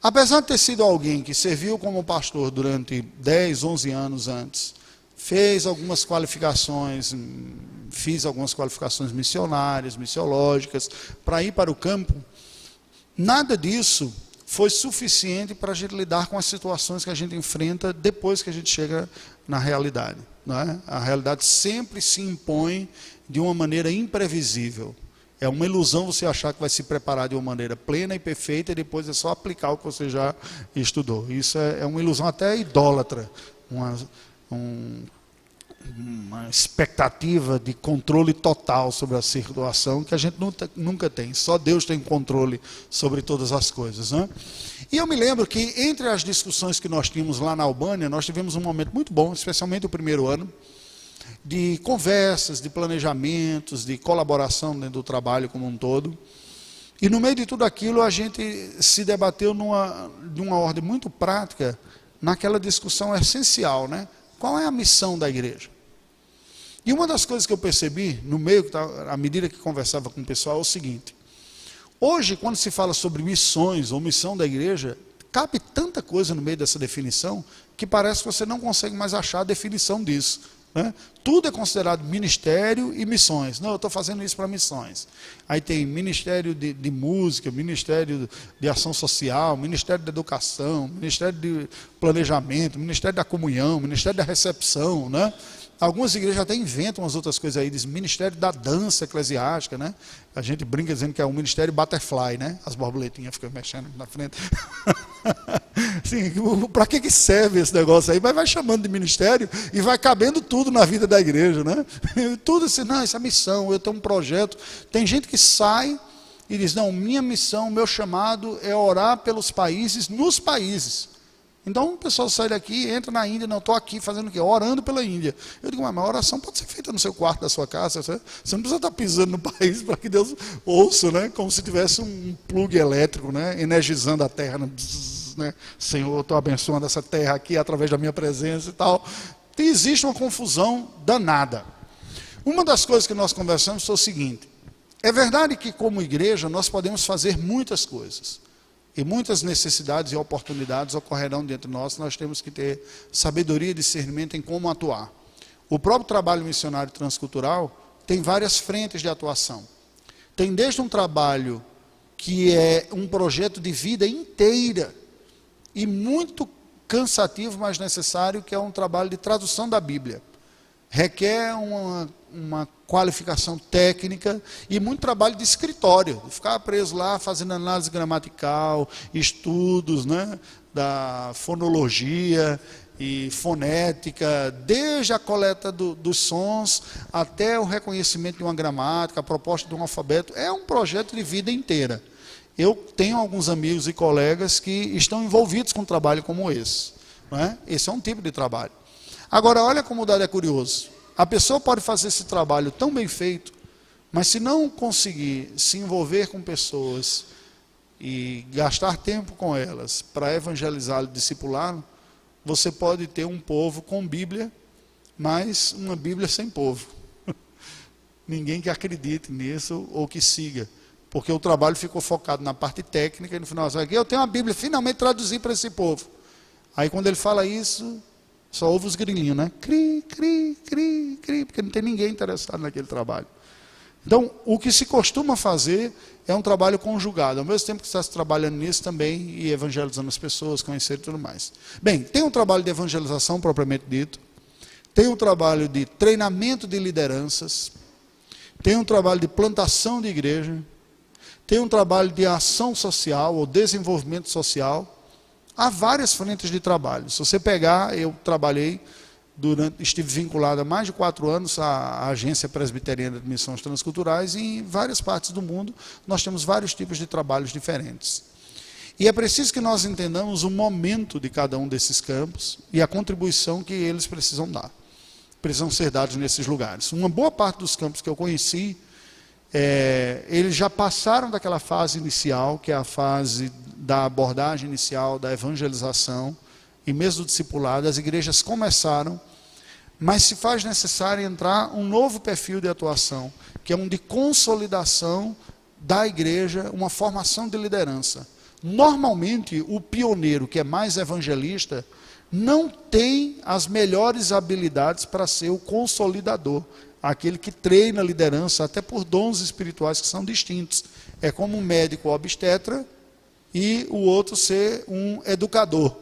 Apesar de ter sido alguém que serviu como pastor durante 10, 11 anos antes, fiz algumas qualificações missionárias, missiológicas, para ir para o campo, nada disso foi suficiente para a gente lidar com as situações que a gente enfrenta depois que a gente chega na realidade. Não é? A realidade sempre se impõe de uma maneira imprevisível. É uma ilusão você achar que vai se preparar de uma maneira plena e perfeita e depois é só aplicar o que você já estudou. Isso é uma ilusão até idólatra, uma expectativa de controle total sobre a situação que a gente nunca tem. Só Deus tem controle sobre todas as coisas. Né? E eu me lembro que entre as discussões que nós tínhamos lá na Albânia, nós tivemos um momento muito bom, especialmente o primeiro ano, de conversas, de planejamentos, de colaboração dentro do trabalho como um todo. E no meio de tudo aquilo, a gente se debateu de uma ordem muito prática, naquela discussão essencial, né? Qual é a missão da igreja? E uma das coisas que eu percebi, no meio, à medida que conversava com o pessoal, é o seguinte. Hoje, quando se fala sobre missões ou missão da igreja, cabe tanta coisa no meio dessa definição, que parece que você não consegue mais achar a definição disso. Né? Tudo é considerado ministério e missões. Não, eu estou fazendo isso para missões. Aí tem ministério de música, ministério de ação social, ministério da educação, ministério de planejamento, ministério da comunhão, ministério da recepção. Né? Algumas igrejas até inventam umas outras coisas aí, diz ministério da dança eclesiástica, né? A gente brinca dizendo que é o ministério butterfly, né? As borboletinhas ficam mexendo na frente. Assim, para que serve esse negócio aí? Mas vai chamando de ministério e vai cabendo tudo na vida da igreja, né? Tudo assim, não, isso é missão, eu tenho um projeto. Tem gente que sai e diz, não, minha missão, meu chamado é orar pelos países, nos países. Então o pessoal sai daqui, entra na Índia, não, estou aqui fazendo o quê? Orando pela Índia. Eu digo, mas a oração pode ser feita no seu quarto da sua casa, você não precisa estar pisando no país para que Deus ouça, né? Como se tivesse um plug elétrico, né? Energizando a terra, né? Senhor, estou abençoando essa terra aqui através da minha presença e tal. E existe uma confusão danada. Uma das coisas que nós conversamos foi o seguinte, é verdade que como igreja nós podemos fazer muitas coisas. E muitas necessidades e oportunidades ocorrerão dentro de nós temos que ter sabedoria e discernimento em como atuar. O próprio trabalho missionário transcultural tem várias frentes de atuação. Tem desde um trabalho que é um projeto de vida inteira e muito cansativo, mas necessário, que é um trabalho de tradução da Bíblia. Requer uma qualificação técnica e muito trabalho de escritório, de ficar preso lá fazendo análise gramatical, estudos, né, da fonologia e fonética, desde a coleta dos sons até o reconhecimento de uma gramática, a proposta de um alfabeto. É um projeto de vida inteira. Eu tenho alguns amigos e colegas que estão envolvidos com um trabalho como esse. Não é? Esse é um tipo de trabalho. Agora, olha como o dado é curioso. A pessoa pode fazer esse trabalho tão bem feito, mas se não conseguir se envolver com pessoas e gastar tempo com elas para evangelizá-lo e discipulá-lo, você pode ter um povo com Bíblia, mas uma Bíblia sem povo. Ninguém que acredite nisso ou que siga, porque o trabalho ficou focado na parte técnica e no final, eu tenho uma Bíblia, finalmente traduzi para esse povo. Aí quando ele fala isso, só ouve os grilinhos, né? Cri, cri, cri, cri, porque não tem ninguém interessado naquele trabalho. Então, o que se costuma fazer é um trabalho conjugado. Ao mesmo tempo que está se trabalhando nisso também, e evangelizando as pessoas, conhecer e tudo mais. Bem, tem um trabalho de evangelização propriamente dito, tem um trabalho de treinamento de lideranças, tem um trabalho de plantação de igreja, tem um trabalho de ação social ou desenvolvimento social. Há várias frentes de trabalho. Se você pegar, eu trabalhei, estive vinculado há mais de 4 anos à Agência Presbiteriana de Missões Transculturais e em várias partes do mundo nós temos vários tipos de trabalhos diferentes. E é preciso que nós entendamos o momento de cada um desses campos e a contribuição que eles precisam dar. Precisam ser dados nesses lugares. Uma boa parte dos campos que eu conheci, eles já passaram daquela fase inicial, que é a fase da abordagem inicial, da evangelização e mesmo do discipulado. As igrejas começaram, mas se faz necessário entrar um novo perfil de atuação, que é um de consolidação da igreja, uma formação de liderança. Normalmente, o pioneiro que é mais evangelista não tem as melhores habilidades para ser o consolidador, aquele que treina a liderança, até por dons espirituais que são distintos. É como um médico obstetra e o outro ser um educador.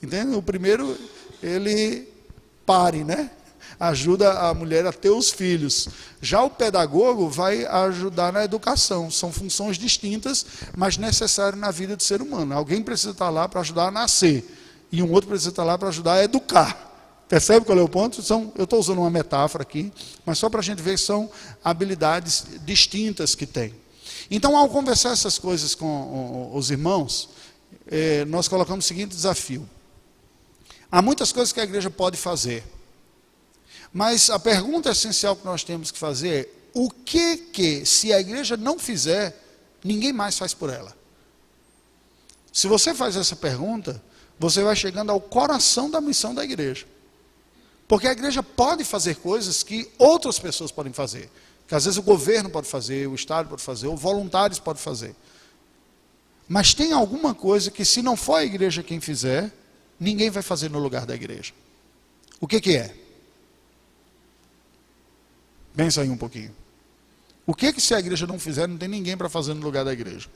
Entende? O primeiro, ele pare, né? Ajuda a mulher a ter os filhos. Já o pedagogo vai ajudar na educação. São funções distintas, mas necessárias na vida do ser humano. Alguém precisa estar lá para ajudar a nascer, e um outro precisa estar lá para ajudar a educar. Percebe qual é o ponto? Eu estou usando uma metáfora aqui, mas só para a gente ver que são habilidades distintas que tem. Então, ao conversar essas coisas com os irmãos, nós colocamos o seguinte desafio. Há muitas coisas que a igreja pode fazer, mas a pergunta essencial que nós temos que fazer é: o que, se a igreja não fizer, ninguém mais faz por ela? Se você faz essa pergunta, você vai chegando ao coração da missão da igreja. Porque a igreja pode fazer coisas que outras pessoas podem fazer, que às vezes o governo pode fazer, o Estado pode fazer, ou voluntários podem fazer. Mas tem alguma coisa que, se não for a igreja quem fizer, ninguém vai fazer no lugar da igreja. O que é? Pensa aí um pouquinho. O que se a igreja não fizer, não tem ninguém para fazer no lugar da igreja?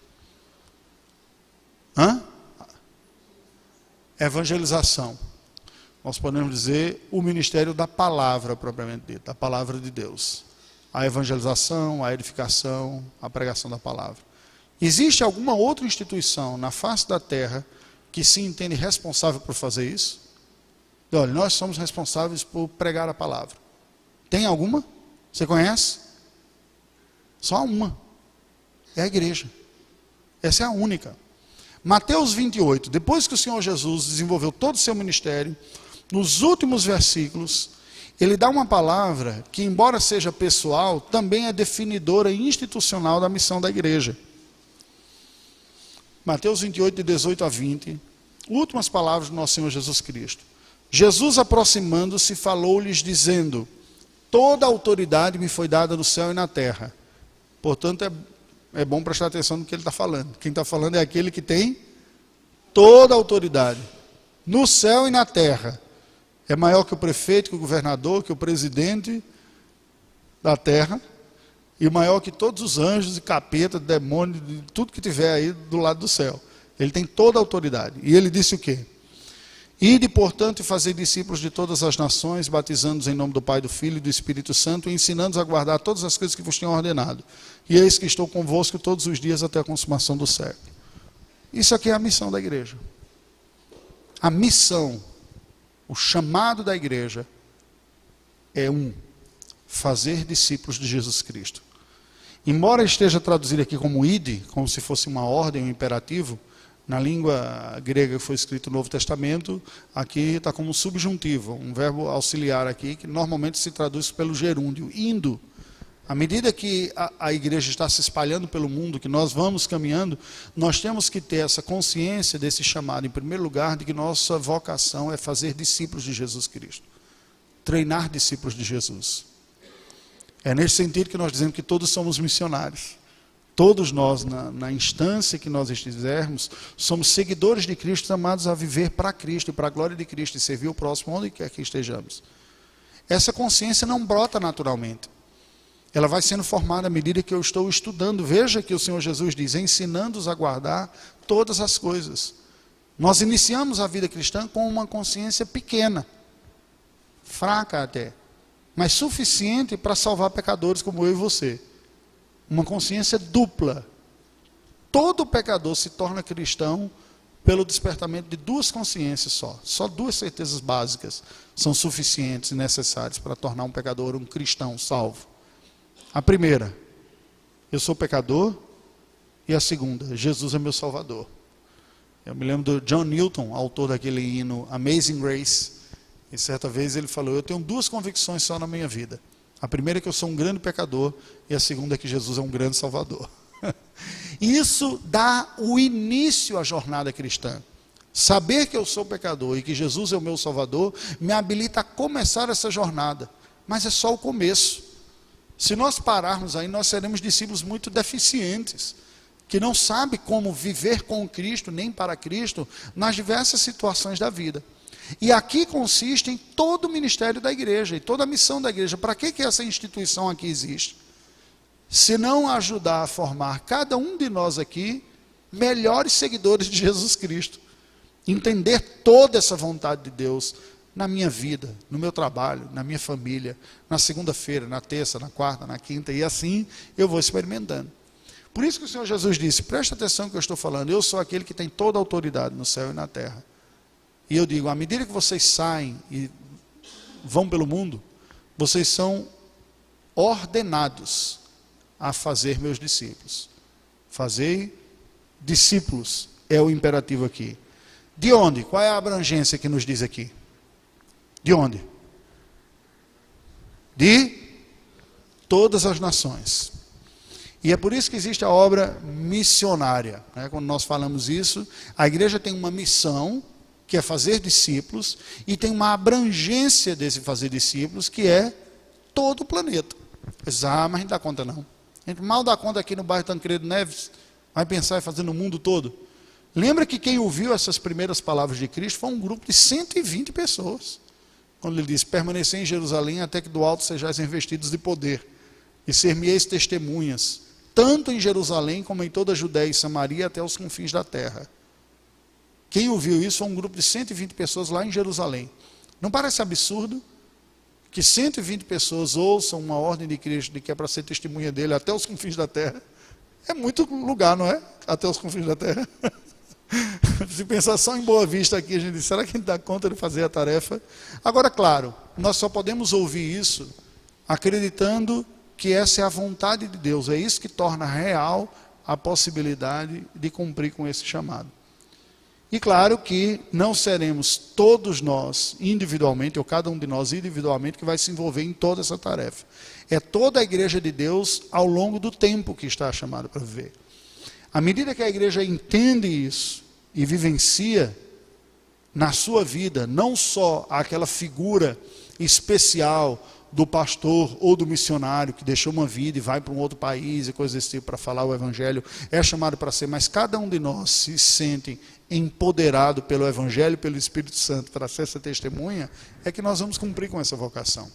Evangelização. Nós podemos dizer o ministério da palavra, propriamente dito, da palavra de Deus. A evangelização, a edificação, a pregação da palavra. Existe alguma outra instituição na face da terra que se entende responsável por fazer isso? E olha, nós somos responsáveis por pregar a palavra. Tem alguma? Você conhece? Só uma. É a igreja. Essa é a única. Mateus 28, depois que o Senhor Jesus desenvolveu todo o seu ministério, nos últimos versículos, ele dá uma palavra que, embora seja pessoal, também é definidora e institucional da missão da igreja. Mateus 28, de 18 a 20, últimas palavras do nosso Senhor Jesus Cristo. Jesus, aproximando-se, falou-lhes, dizendo: toda a autoridade me foi dada no céu e na terra. Portanto, é bom prestar atenção no que ele está falando. Quem está falando é aquele que tem toda a autoridade, no céu e na terra. É maior que o prefeito, que o governador, que o presidente da terra, e maior que todos os anjos e capeta, demônios, de tudo que tiver aí do lado do céu. Ele tem toda a autoridade. E ele disse o quê? Ide, portanto, e fazei discípulos de todas as nações, batizando-os em nome do Pai, do Filho e do Espírito Santo, e ensinando-os a guardar todas as coisas que vos tenho ordenado. E eis que estou convosco todos os dias até a consumação do século. Isso aqui é a missão da igreja. A missão, o chamado da igreja é fazer discípulos de Jesus Cristo. Embora esteja traduzido aqui como ide, como se fosse uma ordem, um imperativo, na língua grega que foi escrito no Novo Testamento, aqui está como subjuntivo, um verbo auxiliar aqui, que normalmente se traduz pelo gerúndio, indo. À medida que a igreja está se espalhando pelo mundo, que nós vamos caminhando, nós temos que ter essa consciência desse chamado, em primeiro lugar, de que nossa vocação é fazer discípulos de Jesus Cristo. Treinar discípulos de Jesus. É nesse sentido que nós dizemos que todos somos missionários. Todos nós, na instância que nós estivermos, somos seguidores de Cristo, chamados a viver para Cristo e para a glória de Cristo, e servir o próximo onde quer que estejamos. Essa consciência não brota naturalmente. Ela vai sendo formada à medida que eu estou estudando. Veja que o Senhor Jesus diz, ensinando-os a guardar todas as coisas. Nós iniciamos a vida cristã com uma consciência pequena, fraca até, mas suficiente para salvar pecadores como eu e você. Uma consciência dupla. Todo pecador se torna cristão pelo despertamento de duas consciências só. Só duas certezas básicas são suficientes e necessárias para tornar um pecador um cristão salvo. A primeira, eu sou pecador, e a segunda, Jesus é meu Salvador. Eu me lembro do John Newton, autor daquele hino Amazing Grace, e certa vez ele falou, eu tenho duas convicções só na minha vida. A primeira é que eu sou um grande pecador, e a segunda é que Jesus é um grande Salvador. Isso dá o início à jornada cristã. Saber que eu sou pecador e que Jesus é o meu Salvador, me habilita a começar essa jornada. Mas é só o começo. Se nós pararmos aí, nós seremos discípulos muito deficientes, que não sabe como viver com Cristo, nem para Cristo, nas diversas situações da vida. E aqui consiste em todo o ministério da igreja, e toda a missão da igreja. Para que essa instituição aqui existe? Se não ajudar a formar cada um de nós aqui, melhores seguidores de Jesus Cristo. Entender toda essa vontade de Deus na minha vida, no meu trabalho, na minha família, na segunda-feira, na terça, na quarta, na quinta, e assim eu vou experimentando. Por isso que o Senhor Jesus disse, presta atenção no que eu estou falando, eu sou aquele que tem toda a autoridade no céu e na terra. E eu digo, à medida que vocês saem e vão pelo mundo, vocês são ordenados a fazer meus discípulos. Fazei discípulos é o imperativo aqui. De onde? Qual é a abrangência que nos diz aqui? De onde? De todas as nações. E é por isso que existe a obra missionária. Quando nós falamos isso, a igreja tem uma missão, que é fazer discípulos, e tem uma abrangência desse fazer discípulos, que é todo o planeta. Mas a gente não dá conta não. A gente mal dá conta aqui no bairro Tancredo Neves, vai pensar em fazer no mundo todo. Lembra que quem ouviu essas primeiras palavras de Cristo foi um grupo de 120 pessoas. Quando ele disse, permanecei em Jerusalém até que do alto sejais investidos de poder, e ser-me-eis testemunhas, tanto em Jerusalém como em toda a Judéia e Samaria até os confins da terra. Quem ouviu isso foi um grupo de 120 pessoas lá em Jerusalém. Não parece absurdo que 120 pessoas ouçam uma ordem de Cristo de que é para ser testemunha dele até os confins da terra? É muito lugar, não é? Até os confins da terra. Se pensar só em Boa Vista aqui, a gente diz, será que a gente dá conta de fazer a tarefa? Agora, claro, nós só podemos ouvir isso acreditando que essa é a vontade de Deus. É isso que torna real a possibilidade de cumprir com esse chamado. E claro que não seremos todos nós individualmente, ou cada um de nós individualmente, que vai se envolver em toda essa tarefa. É toda a igreja de Deus ao longo do tempo que está chamada para viver. À medida que a igreja entende isso e vivencia na sua vida, não só aquela figura especial do pastor ou do missionário que deixou uma vida e vai para um outro país e coisas desse tipo para falar o evangelho, é chamado para ser, mas cada um de nós se sente empoderado pelo evangelho, pelo Espírito Santo para ser essa testemunha, é que nós vamos cumprir com essa vocação.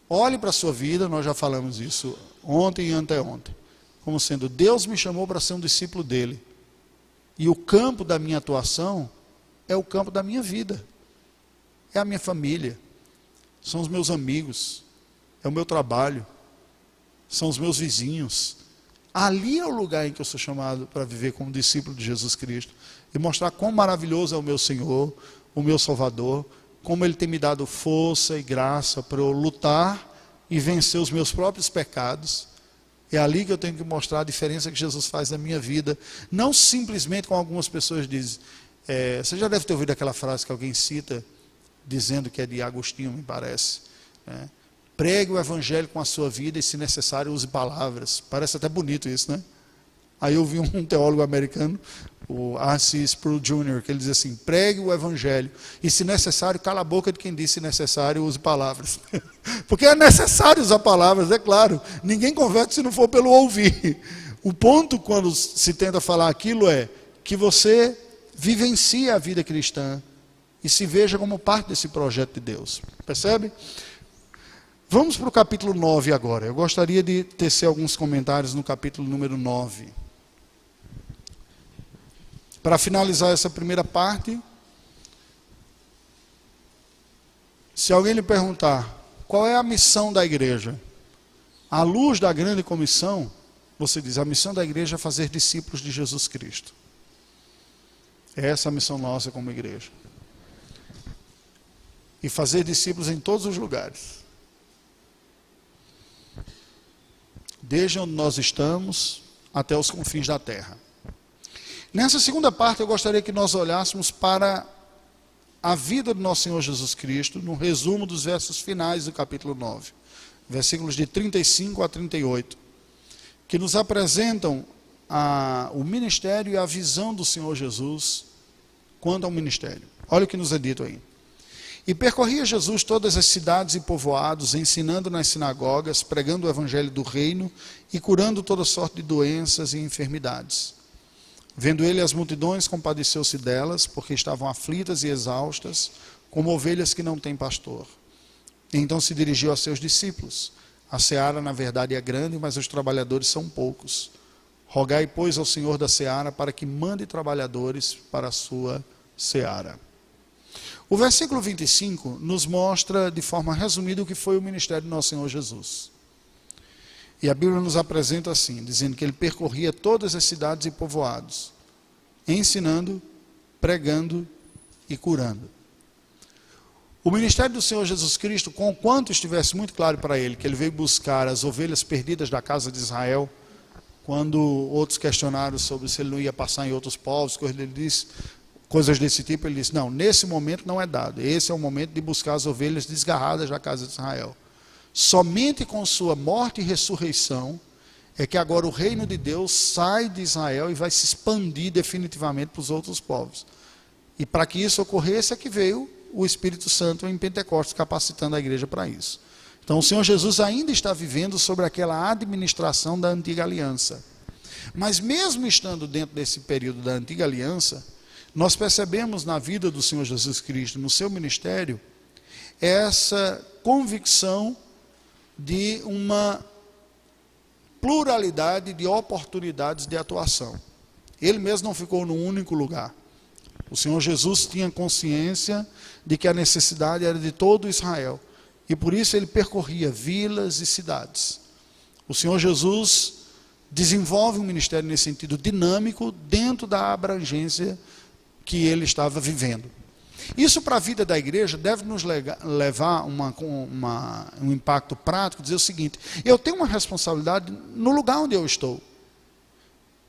Olhe para a sua vida, nós já falamos isso ontem e anteontem, como sendo, Deus me chamou para ser um discípulo dele, e o campo da minha atuação é o campo da minha vida, é a minha família, são os meus amigos, é o meu trabalho, são os meus vizinhos. Ali é o lugar em que eu sou chamado para viver como discípulo de Jesus Cristo e mostrar quão maravilhoso é o meu Senhor, o meu Salvador, como Ele tem me dado força e graça para eu lutar e vencer os meus próprios pecados. É ali que eu tenho que mostrar a diferença que Jesus faz na minha vida, não simplesmente como algumas pessoas dizem. Você já deve ter ouvido aquela frase que alguém cita, dizendo que é de Agostinho, me parece, né? Pregue o evangelho com a sua vida e, se necessário, use palavras. Parece até bonito isso, né? Aí eu vi um teólogo americano, o R.C. Sproul Jr., que ele diz assim, pregue o evangelho e, se necessário, cala a boca de quem diz, se necessário, use palavras. Porque é necessário usar palavras, é claro. Ninguém converte se não for pelo ouvir. O ponto, quando se tenta falar aquilo, é que você vivencie a vida cristã e se veja como parte desse projeto de Deus. Percebe? Vamos para o capítulo 9 agora. Eu gostaria de tecer alguns comentários no capítulo número 9. Para finalizar essa primeira parte, se alguém lhe perguntar qual é a missão da igreja, à luz da grande comissão, você diz, a missão da igreja é fazer discípulos de Jesus Cristo. É essa a missão nossa como igreja. E fazer discípulos em todos os lugares. Desde onde nós estamos até os confins da terra. Nessa segunda parte eu gostaria que nós olhássemos para a vida do nosso Senhor Jesus Cristo, no resumo dos versos finais do capítulo 9, versículos de 35 a 38, que nos apresentam o ministério e a visão do Senhor Jesus quanto ao ministério. Olha o que nos é dito aí. E percorria Jesus todas as cidades e povoados, ensinando nas sinagogas, pregando o evangelho do reino e curando toda sorte de doenças e enfermidades. Vendo ele as multidões, compadeceu-se delas, porque estavam aflitas e exaustas, como ovelhas que não têm pastor. E então se dirigiu a seus discípulos: a seara, na verdade, é grande, mas os trabalhadores são poucos. Rogai, pois, ao Senhor da seara para que mande trabalhadores para a sua seara. O versículo 25 nos mostra de forma resumida o que foi o ministério do nosso Senhor Jesus. E a Bíblia nos apresenta assim, dizendo que ele percorria todas as cidades e povoados, ensinando, pregando e curando. O ministério do Senhor Jesus Cristo, conquanto estivesse muito claro para ele que ele veio buscar as ovelhas perdidas da casa de Israel, quando outros questionaram sobre se ele não ia passar em outros povos, coisas desse tipo, ele disse: não, nesse momento não é dado. Esse é o momento de buscar as ovelhas desgarradas da casa de Israel. Somente com sua morte e ressurreição é que agora o reino de Deus sai de Israel e vai se expandir definitivamente para os outros povos. E para que isso ocorresse é que veio o Espírito Santo em Pentecostes, capacitando a igreja para isso. Então o Senhor Jesus ainda está vivendo sobre aquela administração da antiga aliança. Mas mesmo estando dentro desse período da antiga aliança, nós percebemos na vida do Senhor Jesus Cristo, no seu ministério, essa convicção de uma pluralidade de oportunidades de atuação. Ele mesmo não ficou num único lugar. O Senhor Jesus tinha consciência de que a necessidade era de todo Israel. E por isso ele percorria vilas e cidades. O Senhor Jesus desenvolve um ministério nesse sentido dinâmico, dentro da abrangência que ele estava vivendo. Isso para a vida da igreja deve nos levar um impacto prático, dizer o seguinte: eu tenho uma responsabilidade no lugar onde eu estou,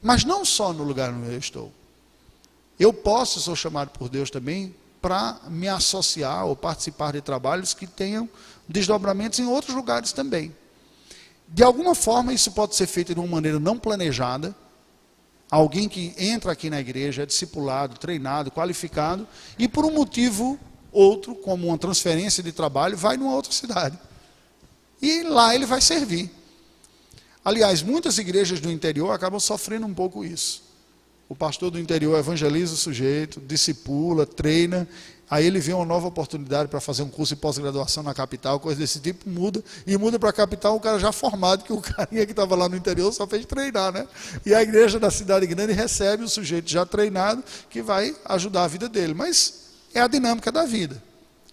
mas não só no lugar onde eu estou. Eu sou chamado por Deus também para me associar ou participar de trabalhos que tenham desdobramentos em outros lugares também. De alguma forma isso pode ser feito de uma maneira não planejada. Alguém que entra aqui na igreja, é discipulado, treinado, qualificado, e por um motivo outro, como uma transferência de trabalho, vai numa outra cidade. E lá ele vai servir. Aliás, muitas igrejas do interior acabam sofrendo um pouco isso. O pastor do interior evangeliza o sujeito, discipula, treina, aí ele vê uma nova oportunidade para fazer um curso de pós-graduação na capital, coisa desse tipo, muda para a capital, o cara já formado, que o carinha que estava lá no interior só fez treinar, né? E a igreja da cidade grande recebe o sujeito já treinado, que vai ajudar a vida dele. Mas é a dinâmica da vida,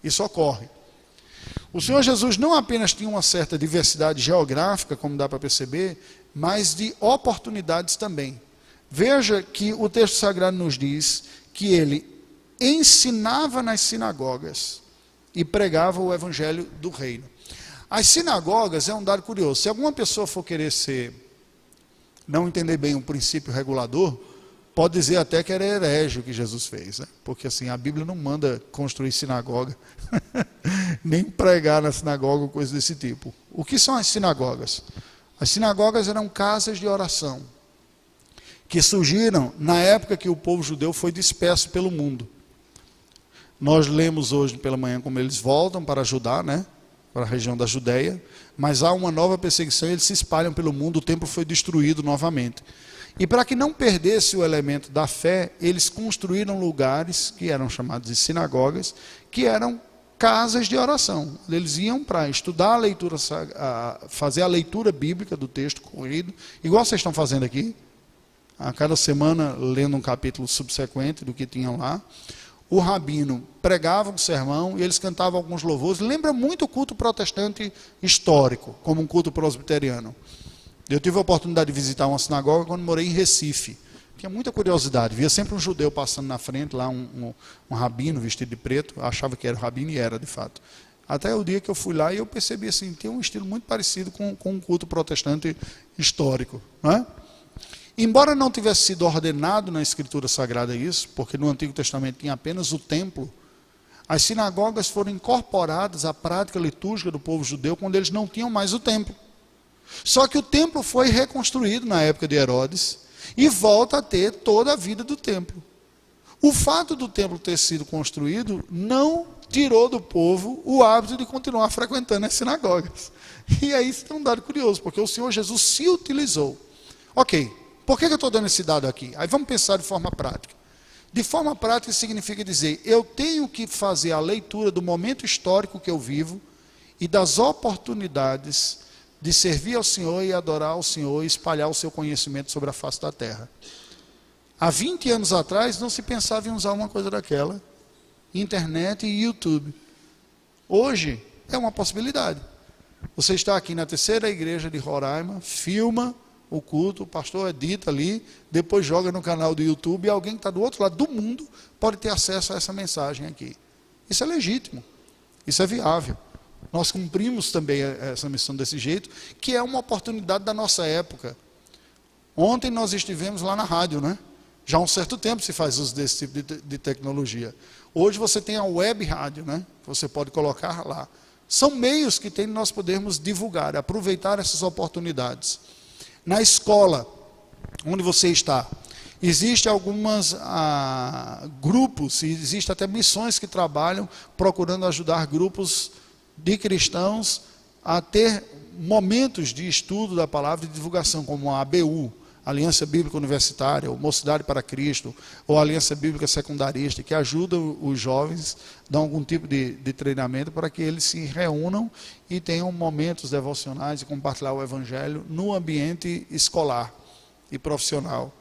isso ocorre. O Senhor Jesus não apenas tinha uma certa diversidade geográfica, como dá para perceber, mas de oportunidades também. Veja que o texto sagrado nos diz que ele ensinava nas sinagogas e pregava o evangelho do reino. As sinagogas é um dado curioso. Se alguma pessoa for querer não entender bem o princípio regulador, pode dizer até que era herege o que Jesus fez, né? Porque assim, a Bíblia não manda construir sinagoga, nem pregar na sinagoga ou coisa desse tipo. O que são as sinagogas? As sinagogas eram casas de oração, que surgiram na época que o povo judeu foi disperso pelo mundo. Nós lemos hoje pela manhã como eles voltam para Judá, né? Para a região da Judeia, mas há uma nova perseguição e eles se espalham pelo mundo, o templo foi destruído novamente. E para que não perdesse o elemento da fé, eles construíram lugares que eram chamados de sinagogas, que eram casas de oração. Eles iam para estudar a leitura, fazer a leitura bíblica do texto corrido, igual vocês estão fazendo aqui, a cada semana lendo um capítulo subsequente do que tinham lá. O rabino pregava um sermão e eles cantavam alguns louvores. Lembra muito o culto protestante histórico, como um culto presbiteriano. Eu tive a oportunidade de visitar uma sinagoga quando morei em Recife. Tinha muita curiosidade. Via sempre um judeu passando na frente, lá um rabino vestido de preto. Eu achava que era o rabino e era, de fato. Até o dia que eu fui lá e eu percebi assim, tem um estilo muito parecido com um culto protestante histórico, não é? Embora não tivesse sido ordenado na Escritura Sagrada isso, porque no Antigo Testamento tinha apenas o templo, as sinagogas foram incorporadas à prática litúrgica do povo judeu quando eles não tinham mais o templo. Só que o templo foi reconstruído na época de Herodes e volta a ter toda a vida do templo. O fato do templo ter sido construído não tirou do povo o hábito de continuar frequentando as sinagogas. E aí isso é um dado curioso, porque o Senhor Jesus se utilizou. Ok, por que eu estou dando esse dado aqui? Aí vamos pensar de forma prática. De forma prática significa dizer, eu tenho que fazer a leitura do momento histórico que eu vivo e das oportunidades de servir ao Senhor e adorar ao Senhor e espalhar o seu conhecimento sobre a face da terra. Há 20 anos atrás não se pensava em usar uma coisa daquela, internet e YouTube. Hoje é uma possibilidade. Você está aqui na terceira igreja de Roraima, filma o culto, o pastor edita ali, depois joga no canal do YouTube e alguém que está do outro lado do mundo pode ter acesso a essa mensagem aqui. Isso é legítimo, isso é viável. Nós cumprimos também essa missão desse jeito, que é uma oportunidade da nossa época. Ontem nós estivemos lá na rádio, né? Já há um certo tempo se faz uso desse tipo de tecnologia. Hoje você tem a web rádio, né? Que você pode colocar lá. São meios que tem de nós podermos divulgar, aproveitar essas oportunidades. Na escola, onde você está, existem alguns grupos, e existem até missões que trabalham procurando ajudar grupos de cristãos a ter momentos de estudo da palavra e de divulgação, como a ABU, Aliança Bíblica Universitária, ou Mocidade para Cristo, ou Aliança Bíblica Secundarista, que ajudam os jovens, dão algum tipo de treinamento para que eles se reúnam e tenham momentos devocionais e compartilhar o Evangelho no ambiente escolar e profissional.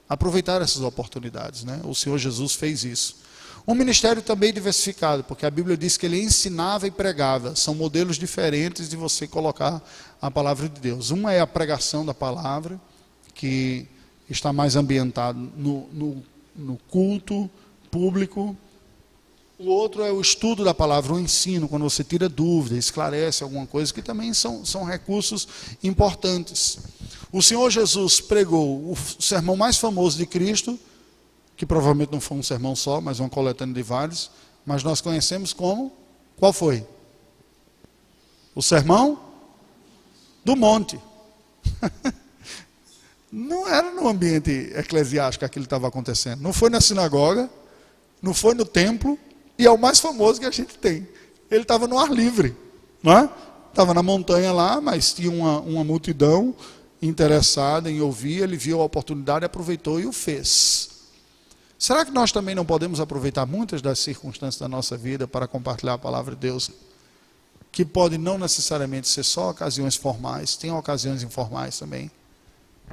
Aproveitar essas oportunidades, né? O Senhor Jesus fez isso. Um ministério também diversificado, porque a Bíblia diz que ele ensinava e pregava. São modelos diferentes de você colocar a palavra de Deus. Uma é a pregação da palavra, que está mais ambientado no culto público. O outro é o estudo da palavra, o ensino, quando você tira dúvida, esclarece alguma coisa, que também são recursos importantes. O Senhor Jesus pregou o sermão mais famoso de Cristo, que provavelmente não foi um sermão só, mas uma coletânea de vários, mas nós conhecemos como, qual foi? O Sermão do Monte. Não era no ambiente eclesiástico que aquilo estava acontecendo. Não foi na sinagoga, não foi no templo, e é o mais famoso que a gente tem. Ele estava no ar livre, não é? Estava na montanha lá, mas tinha uma multidão interessada em ouvir, ele viu a oportunidade, aproveitou e o fez. Será que nós também não podemos aproveitar muitas das circunstâncias da nossa vida para compartilhar a palavra de Deus? Que pode não necessariamente ser só ocasiões formais, tem ocasiões informais também.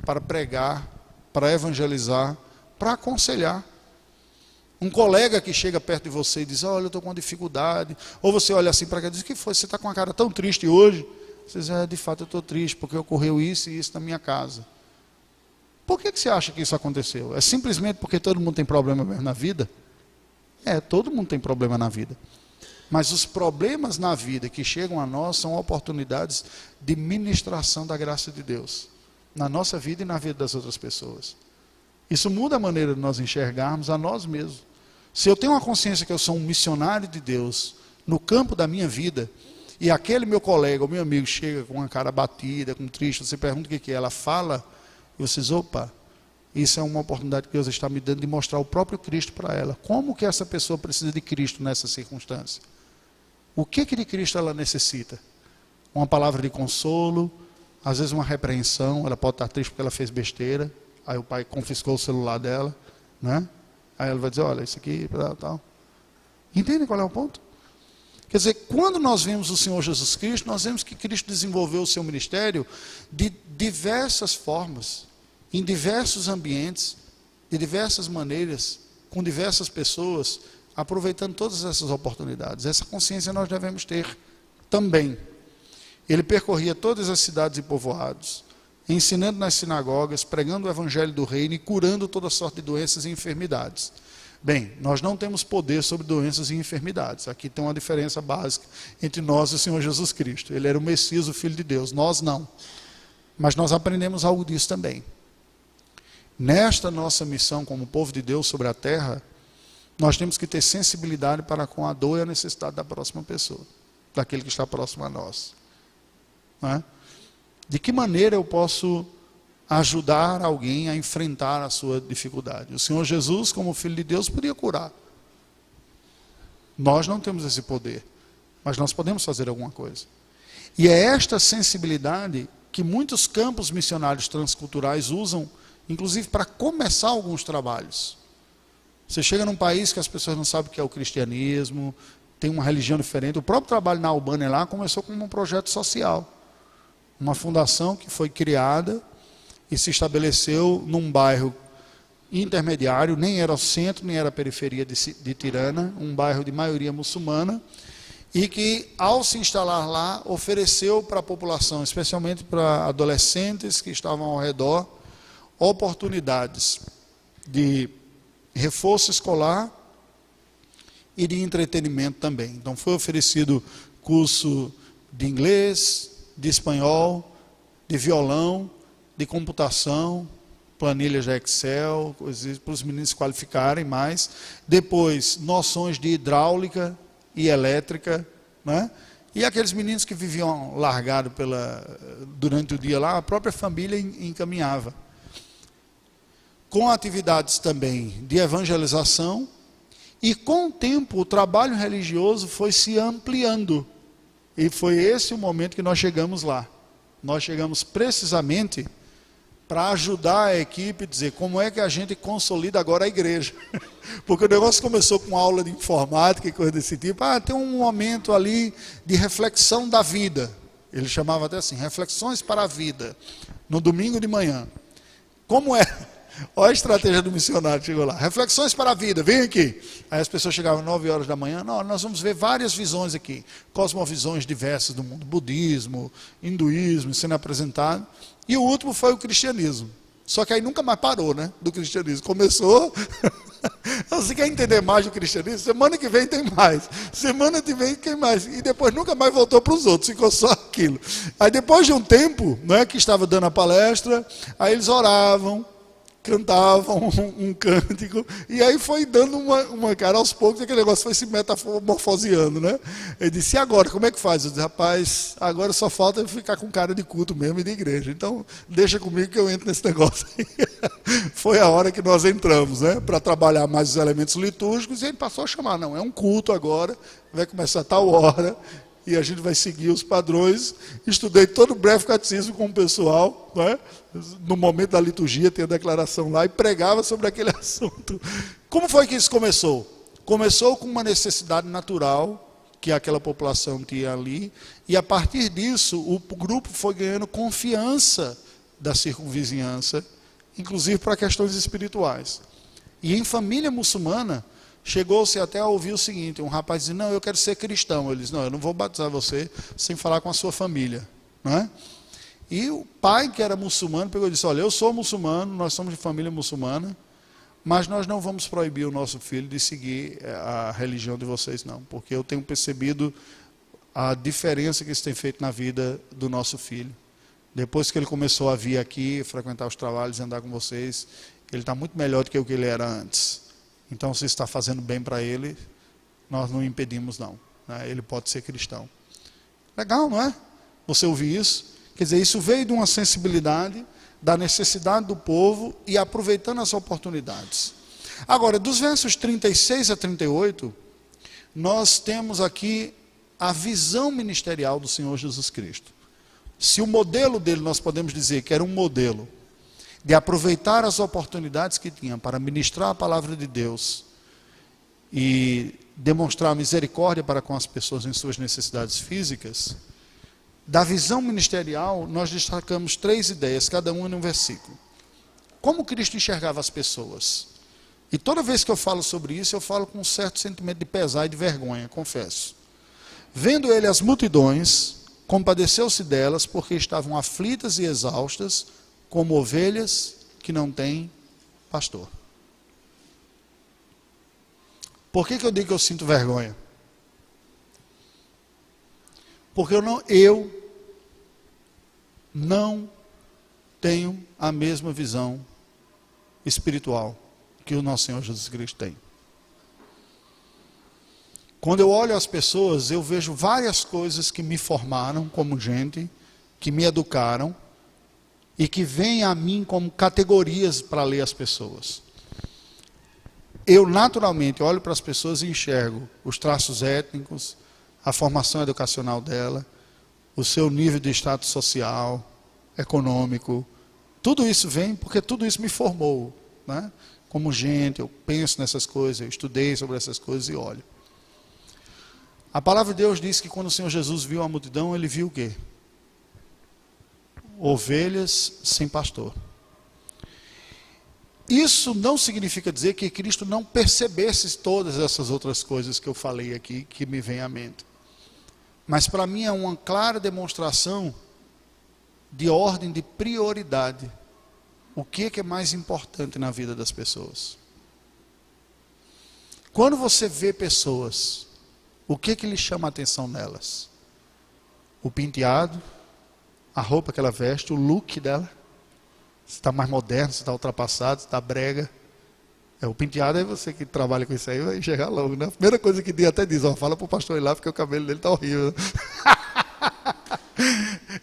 Para pregar, para evangelizar, para aconselhar. Um colega que chega perto de você e diz, olha, eu estou com uma dificuldade. Ou você olha assim para cá e diz, o que foi? Você está com uma cara tão triste hoje? Você diz, de fato eu estou triste, porque ocorreu isso e isso na minha casa. Por que você acha que isso aconteceu? É simplesmente porque todo mundo tem problema mesmo na vida? Todo mundo tem problema na vida. Mas os problemas na vida que chegam a nós são oportunidades de ministração da graça de Deus. Na nossa vida e na vida das outras pessoas. Isso muda a maneira de nós enxergarmos a nós mesmos. Se eu tenho uma consciência que eu sou um missionário de Deus no campo da minha vida, e aquele meu colega, ou meu amigo, chega com uma cara batida, com triste, você pergunta o que é, ela fala, e você diz, opa, isso é uma oportunidade que Deus está me dando de mostrar o próprio Cristo para ela. Como que essa pessoa precisa de Cristo nessa circunstância? O que de Cristo ela necessita? Uma palavra de consolo, às vezes uma repreensão, ela pode estar triste porque ela fez besteira, aí o pai confiscou o celular dela, né? Aí ela vai dizer, olha, isso aqui, tal. Entende qual é o ponto? Quer dizer, quando nós vemos o Senhor Jesus Cristo, nós vemos que Cristo desenvolveu o seu ministério de diversas formas, em diversos ambientes, de diversas maneiras, com diversas pessoas, aproveitando todas essas oportunidades. Essa consciência nós devemos ter também. Ele percorria todas as cidades e povoados, ensinando nas sinagogas, pregando o evangelho do reino e curando toda sorte de doenças e enfermidades. Bem, nós não temos poder sobre doenças e enfermidades. Aqui tem uma diferença básica entre nós e o Senhor Jesus Cristo. Ele era o Messias, o Filho de Deus, nós não. Mas nós aprendemos algo disso também. Nesta nossa missão como povo de Deus sobre a terra, nós temos que ter sensibilidade para com a dor e a necessidade da próxima pessoa, daquele que está próximo a nós. Não é? De que maneira eu posso ajudar alguém a enfrentar a sua dificuldade. O Senhor Jesus, como Filho de Deus, podia curar. Nós não temos esse poder, mas nós podemos fazer alguma coisa. E é esta sensibilidade que muitos campos missionários transculturais usam, inclusive para começar alguns trabalhos. Você chega num país que as pessoas não sabem o que é o cristianismo, tem uma religião diferente. O próprio trabalho na Albânia lá começou como um projeto social. Uma fundação que foi criada e se estabeleceu num bairro intermediário, nem era o centro, nem era a periferia de Tirana, um bairro de maioria muçulmana, e que, ao se instalar lá, ofereceu para a população, especialmente para adolescentes que estavam ao redor, oportunidades de reforço escolar e de entretenimento também. Então foi oferecido curso de inglês, de espanhol, de violão, de computação, planilhas de Excel, coisas para os meninos se qualificarem mais. Depois, noções de hidráulica e elétrica, né? E aqueles meninos que viviam largados durante o dia lá, a própria família encaminhava. Com atividades também de evangelização, e com o tempo o trabalho religioso foi se ampliando. E foi esse o momento que nós chegamos lá. Nós chegamos precisamente para ajudar a equipe a dizer como é que a gente consolida agora a igreja. Porque o negócio começou com aula de informática e coisa desse tipo. Tem um momento ali de reflexão da vida. Ele chamava até assim, reflexões para a vida, no domingo de manhã. Como é? Olha a estratégia do missionário, chegou lá. Reflexões para a vida, vem aqui. Aí as pessoas chegavam às 9 horas da manhã. Não, nós vamos ver várias visões aqui. Cosmovisões diversas do mundo. Budismo, hinduísmo, sendo apresentado. E o último foi o cristianismo. Só que aí nunca mais parou, né? Do cristianismo. Começou. Você quer entender mais do cristianismo? Semana que vem tem mais. Semana que vem tem mais. E depois nunca mais voltou para os outros. Ficou só aquilo. Aí depois de um tempo, né, que estava dando a palestra, aí eles oravam, cantavam um cântico, e aí foi dando uma cara aos poucos, aquele negócio foi se metamorfoseando, né? Ele disse, e agora, como é que faz? Eu disse, rapaz, agora só falta eu ficar com cara de culto mesmo e de igreja, então deixa comigo que eu entro nesse negócio aí. Foi a hora que nós entramos, né? Para trabalhar mais os elementos litúrgicos, e ele passou a chamar, não, é um culto agora, vai começar a tal hora, e a gente vai seguir os padrões. Estudei todo o breve catecismo com o pessoal, né? No momento da liturgia tem a declaração lá, e pregava sobre aquele assunto. Como foi que isso começou? Começou com uma necessidade natural que aquela população tinha ali, e a partir disso o grupo foi ganhando confiança da circunvizinhança, inclusive para questões espirituais. E em família muçulmana, chegou-se até a ouvir o seguinte, um rapaz dizia, não, eu quero ser cristão. Ele disse, não, eu não vou batizar você sem falar com a sua família, não é? E o pai, que era muçulmano, pegou e disse, olha, eu sou muçulmano, nós somos de família muçulmana, mas nós não vamos proibir o nosso filho de seguir a religião de vocês, não, porque eu tenho percebido a diferença que isso tem feito na vida do nosso filho. Depois que ele começou a vir aqui, frequentar os trabalhos, andar com vocês, ele está muito melhor do que o que ele era antes. Então, se está fazendo bem para ele, nós não impedimos, não, né? Ele pode ser cristão. Legal, não é? Você ouvir isso? Quer dizer, isso veio de uma sensibilidade da necessidade do povo e aproveitando as oportunidades. Agora, dos versos 36 a 38, nós temos aqui a visão ministerial do Senhor Jesus Cristo. Se o modelo dele, nós podemos dizer que era um modelo de aproveitar as oportunidades que tinha para ministrar a palavra de Deus e demonstrar misericórdia para com as pessoas em suas necessidades físicas, da visão ministerial nós destacamos 3 ideias, cada uma em um versículo. Como Cristo enxergava as pessoas? E toda vez que eu falo sobre isso, eu falo com um certo sentimento de pesar e de vergonha, confesso. Vendo ele as multidões, compadeceu-se delas, porque estavam aflitas e exaustas, como ovelhas que não têm pastor. Por que eu digo que eu sinto vergonha? Porque eu não tenho a mesma visão espiritual que o nosso Senhor Jesus Cristo tem. Quando eu olho as pessoas, eu vejo várias coisas que me formaram como gente, que me educaram, e que vêm a mim como categorias para ler as pessoas. Eu naturalmente olho para as pessoas e enxergo os traços étnicos, a formação educacional dela, o seu nível de status social, econômico. Tudo isso vem porque tudo isso me formou, né? Como gente, eu penso nessas coisas, eu estudei sobre essas coisas e olho. A palavra de Deus diz que quando o Senhor Jesus viu a multidão, ele viu o quê? Ovelhas sem pastor. Isso não significa dizer que Cristo não percebesse todas essas outras coisas que eu falei aqui, que me vem à mente. Mas para mim é uma clara demonstração de ordem de prioridade. O que é mais importante na vida das pessoas? Quando você vê pessoas, o que lhe chama a atenção nelas? O penteado, a roupa que ela veste, o look dela. Se está mais moderno, se está ultrapassado, se está brega. O penteado é você que trabalha com isso aí, vai chegar logo, né? A primeira coisa que até diz, fala para o pastor ir lá, porque o cabelo dele está horrível.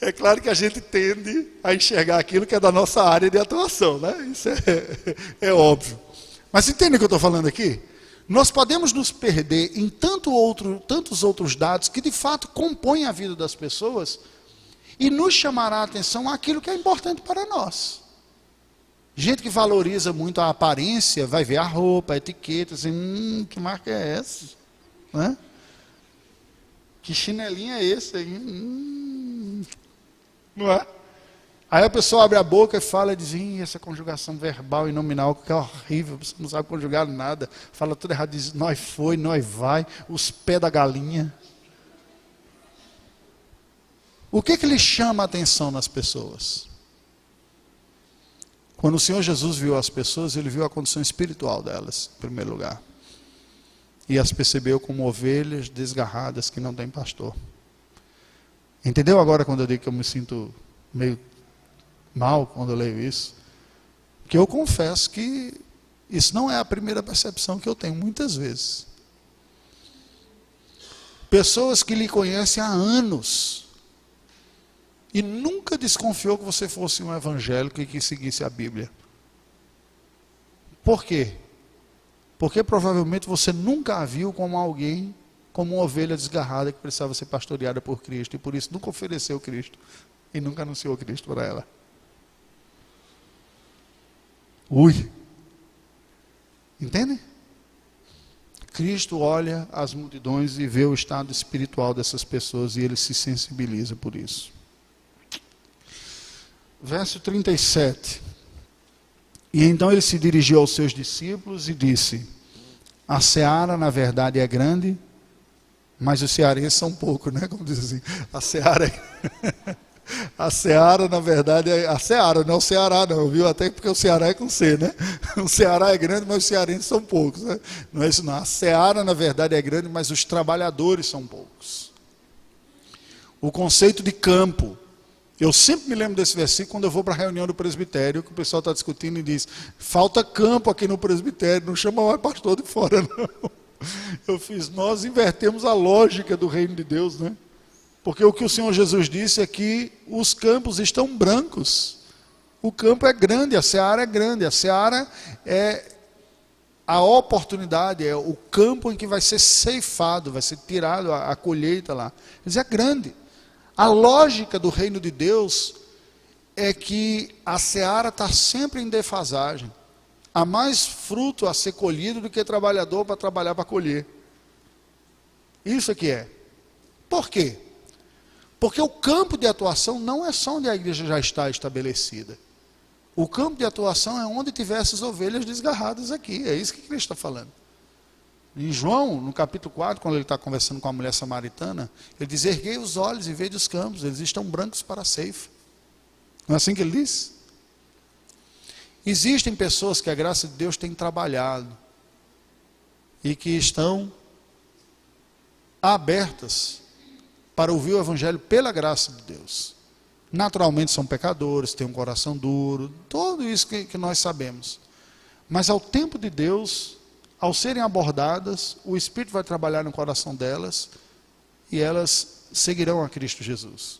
É claro que a gente tende a enxergar aquilo que é da nossa área de atuação, né? Isso é óbvio. Mas entende o que eu estou falando aqui? Nós podemos nos perder em tantos outros dados que de fato compõem a vida das pessoas e nos chamará a atenção aquilo que é importante para nós. Gente que valoriza muito a aparência, vai ver a roupa, a etiqueta, assim, que marca é essa? Né? Que chinelinho é esse aí? Não é? Aí a pessoa abre a boca e fala, diz, essa conjugação verbal e nominal, que é horrível, você não sabe conjugar nada, fala tudo errado, diz, nós foi, nós vai, os pés da galinha. O que lhe chama a atenção nas pessoas? Quando o Senhor Jesus viu as pessoas, ele viu a condição espiritual delas, em primeiro lugar. E as percebeu como ovelhas desgarradas que não têm pastor. Entendeu agora quando eu digo que eu me sinto meio mal quando eu leio isso? Que eu confesso que isso não é a primeira percepção que eu tenho, muitas vezes. Pessoas que lhe conhecem há anos e nunca desconfiou que você fosse um evangélico e que seguisse a Bíblia. Por quê? Porque provavelmente você nunca a viu como alguém, como uma ovelha desgarrada que precisava ser pastoreada por Cristo, e por isso nunca ofereceu Cristo e nunca anunciou Cristo para ela. Ui! Entende? Cristo olha as multidões e vê o estado espiritual dessas pessoas e ele se sensibiliza por isso. Verso 37. E então ele se dirigiu aos seus discípulos e disse, a seara na verdade é grande, mas os cearenses são poucos, né? Como diz assim, a seara na verdade é a seara, não é o Ceará não, viu? Até porque o Ceará é com C, né? O Ceará é grande, mas os cearenses são poucos, né? Não é isso não. A seara na verdade é grande, mas os trabalhadores são poucos. O conceito de campo. Eu sempre me lembro desse versículo quando eu vou para a reunião do presbitério, que o pessoal está discutindo e diz, falta campo aqui no presbitério, não chama mais pastor de fora não. Eu fiz, nós invertemos a lógica do reino de Deus, né? Porque o que o Senhor Jesus disse é que os campos estão brancos. O campo é grande, a seara é grande, a seara é a oportunidade, é o campo em que vai ser ceifado, vai ser tirado a colheita lá. Mas é grande. A lógica do reino de Deus é que a seara está sempre em defasagem. Há mais fruto a ser colhido do que trabalhador para trabalhar para colher. Isso é que é. Por quê? Porque o campo de atuação não é só onde a igreja já está estabelecida. O campo de atuação é onde tiver essas ovelhas desgarradas aqui. É isso que Cristo está falando. Em João, no capítulo 4, quando ele está conversando com a mulher samaritana, ele diz, erguei os olhos e vede os campos, eles estão brancos para a ceifa. Não é assim que ele diz? Existem pessoas que a graça de Deus tem trabalhado e que estão abertas para ouvir o evangelho pela graça de Deus. Naturalmente são pecadores, têm um coração duro, tudo isso que nós sabemos. Mas ao tempo de Deus, ao serem abordadas, o Espírito vai trabalhar no coração delas e elas seguirão a Cristo Jesus.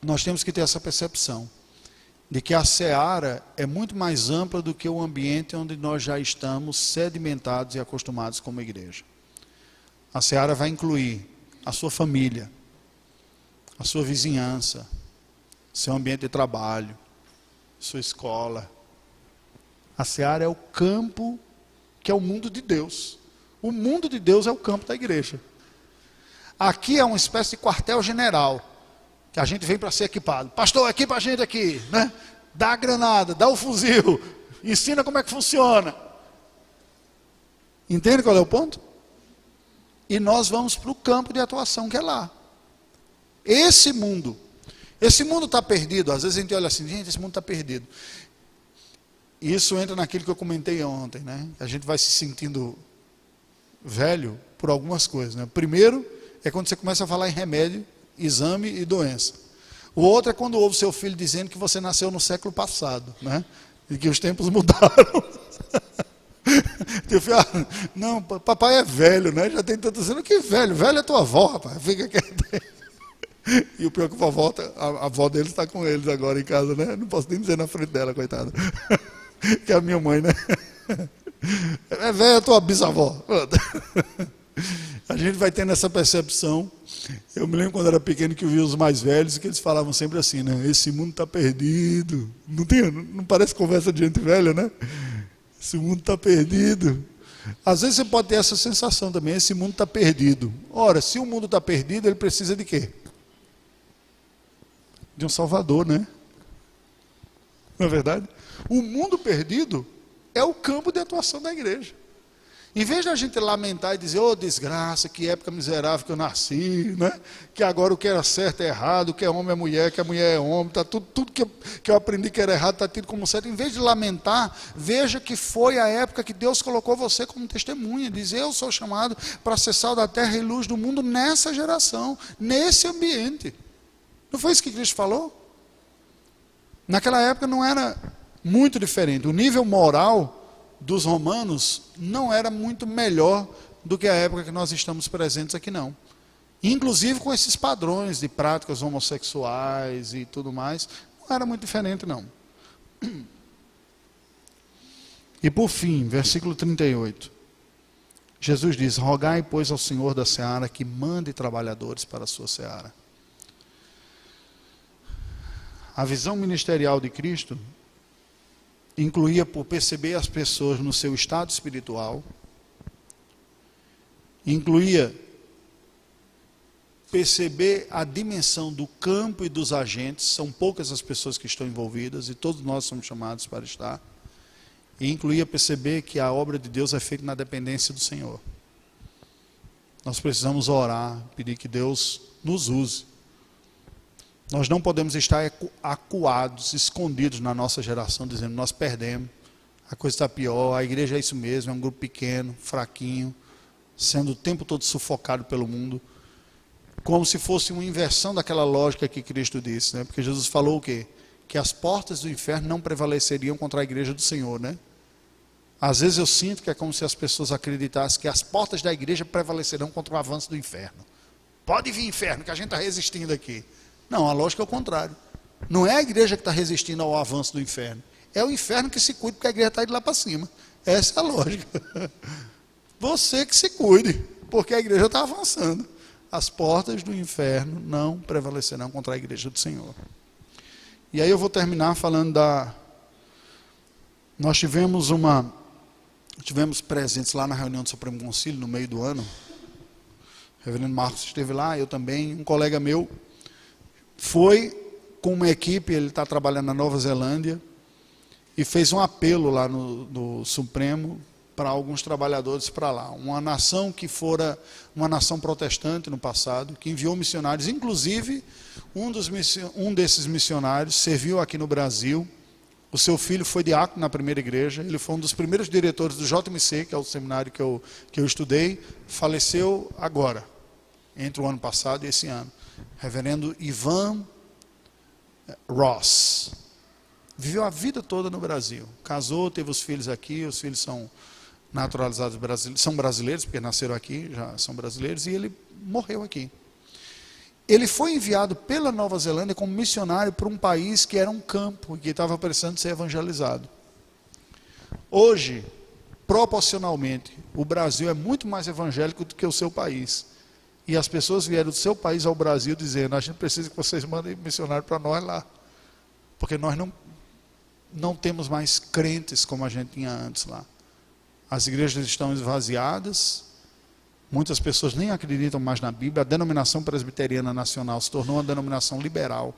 nós temos que ter essa percepção de que a seara é muito mais ampla do que o ambiente onde nós já estamos sedimentados e acostumados como igreja. A seara vai incluir a sua família, a sua vizinhança, seu ambiente de trabalho, sua escola. A seara é o campo que é o mundo de Deus. O mundo de Deus é o campo da igreja. Aqui é uma espécie de quartel-general, que a gente vem para ser equipado. Pastor, equipa a gente aqui, né? Dá a granada, dá o fuzil, ensina como é que funciona. Entende qual é o ponto? E nós vamos para o campo de atuação que é lá. Esse mundo está perdido. Às vezes a gente olha assim, gente, esse mundo está perdido. E isso entra naquilo que eu comentei ontem, né? A gente vai se sentindo velho por algumas coisas, né? Primeiro é quando você começa a falar em remédio, exame e doença. O outro é quando ouve seu filho dizendo que você nasceu no século passado, né? E que os tempos mudaram. Teu filho, não, papai é velho, né? Já tem tantos anos. Que velho? Velho é tua avó, rapaz. Fica quieto aí. E o pior é que a avó deles está com eles agora em casa, né? Não posso nem dizer na frente dela, coitada. Que é a minha mãe, né? É velha a tua bisavó. A gente vai tendo essa percepção. Eu me lembro quando era pequeno que eu via os mais velhos, que eles falavam sempre assim, né? Esse mundo está perdido. Não parece conversa de gente velha, né? Esse mundo está perdido. Às vezes você pode ter essa sensação também, esse mundo está perdido. Ora, se o mundo está perdido, ele precisa de quê? De um Salvador, né? Não é verdade? O mundo perdido é o campo de atuação da igreja. Em vez de a gente lamentar e dizer, oh desgraça, que época miserável que eu nasci, né? Que agora o que era certo é errado, o que é homem é mulher, que a mulher é homem, tá tudo que eu aprendi que era errado está tido como certo. Em vez de lamentar, veja que foi a época que Deus colocou você como testemunha. Diz, eu sou chamado para ser sal da terra e luz do mundo nessa geração, nesse ambiente. Não foi isso que Cristo falou? Naquela época não era muito diferente. O nível moral dos romanos não era muito melhor do que a época que nós estamos presentes aqui, não. Inclusive com esses padrões de práticas homossexuais e tudo mais, não era muito diferente, não. E por fim, versículo 38. Jesus diz, rogai, pois, ao Senhor da seara que mande trabalhadores para a sua seara. A visão ministerial de Cristo incluía por perceber as pessoas no seu estado espiritual, incluía perceber a dimensão do campo e dos agentes, são poucas as pessoas que estão envolvidas e todos nós somos chamados para estar, e incluía perceber que a obra de Deus é feita na dependência do Senhor. Nós precisamos orar, pedir que Deus nos use. Nós não podemos estar acuados, escondidos na nossa geração, dizendo, nós perdemos, a coisa está pior, a igreja é isso mesmo, é um grupo pequeno, fraquinho, sendo o tempo todo sufocado pelo mundo, como se fosse uma inversão daquela lógica que Cristo disse, né? Porque Jesus falou o quê? Que as portas do inferno não prevaleceriam contra a igreja do Senhor, né? Às vezes eu sinto que é como se as pessoas acreditassem que as portas da igreja prevalecerão contra o avanço do inferno. Pode vir inferno, que a gente está resistindo aqui. Não, a lógica é o contrário. Não é a igreja que está resistindo ao avanço do inferno. É o inferno que se cuide porque a igreja está indo lá para cima. Essa é a lógica. Você que se cuide, porque a igreja está avançando. As portas do inferno não prevalecerão contra a igreja do Senhor. E aí eu vou terminar falando Nós tivemos presentes lá na reunião do Supremo Concílio, no meio do ano. O reverendo Marcos esteve lá, eu também, um colega meu foi com uma equipe, ele está trabalhando na Nova Zelândia, e fez um apelo lá no Supremo para alguns trabalhadores para lá. Uma nação que fora uma nação protestante no passado, que enviou missionários, inclusive um desses missionários serviu aqui no Brasil. O seu filho foi diácono na primeira igreja, ele foi um dos primeiros diretores do JMC, que é o seminário que eu estudei, faleceu agora, entre o ano passado e esse ano. Reverendo Ivan Ross. Viveu a vida toda no Brasil. Casou, teve os filhos aqui, os filhos são naturalizados brasileiros, são brasileiros, porque nasceram aqui, já são brasileiros, e ele morreu aqui. ele foi enviado pela Nova Zelândia como missionário para um país que era um campo e que estava precisando ser evangelizado. Hoje, proporcionalmente, o Brasil é muito mais evangélico do que o seu país. E as pessoas vieram do seu país ao Brasil dizendo: a gente precisa que vocês mandem missionário para nós lá. Porque nós não temos mais crentes como a gente tinha antes lá. As igrejas estão esvaziadas, muitas pessoas nem acreditam mais na Bíblia. A denominação presbiteriana nacional se tornou uma denominação liberal.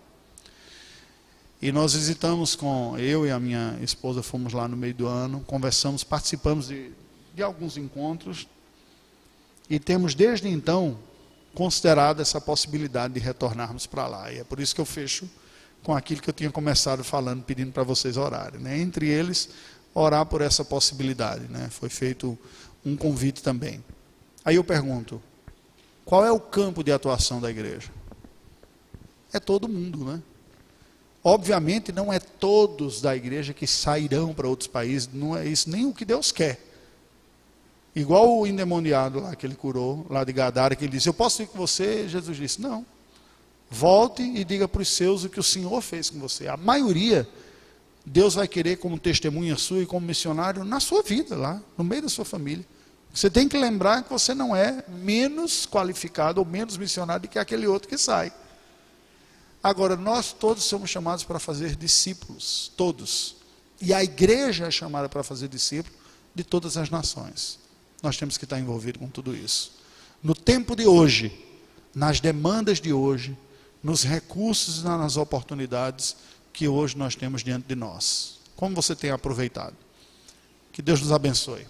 E nós visitamos eu e a minha esposa, fomos lá no meio do ano, conversamos, participamos de alguns encontros, e temos desde então considerado essa possibilidade de retornarmos para lá. E é por isso que eu fecho com aquilo que eu tinha começado falando, pedindo para vocês orarem, né? Entre eles, orar por essa possibilidade, né? Foi feito um convite também. Aí eu pergunto, qual é o campo de atuação da igreja? É todo mundo, né? Obviamente não é todos da igreja que sairão para outros países, não é isso nem o que Deus quer. Igual o endemoniado lá que ele curou, lá de Gadara, que ele disse: eu posso ir com você? Jesus disse: não. Volte e diga para os seus o que o Senhor fez com você. A maioria, Deus vai querer como testemunha sua e como missionário na sua vida, lá, no meio da sua família. Você tem que lembrar que você não é menos qualificado ou menos missionário do que aquele outro que sai. Agora, nós todos somos chamados para fazer discípulos, todos. E a igreja é chamada para fazer discípulos de todas as nações. Nós temos que estar envolvidos com tudo isso. No tempo de hoje, nas demandas de hoje, nos recursos e nas oportunidades que hoje nós temos diante de nós. Como você tem aproveitado? Que Deus nos abençoe.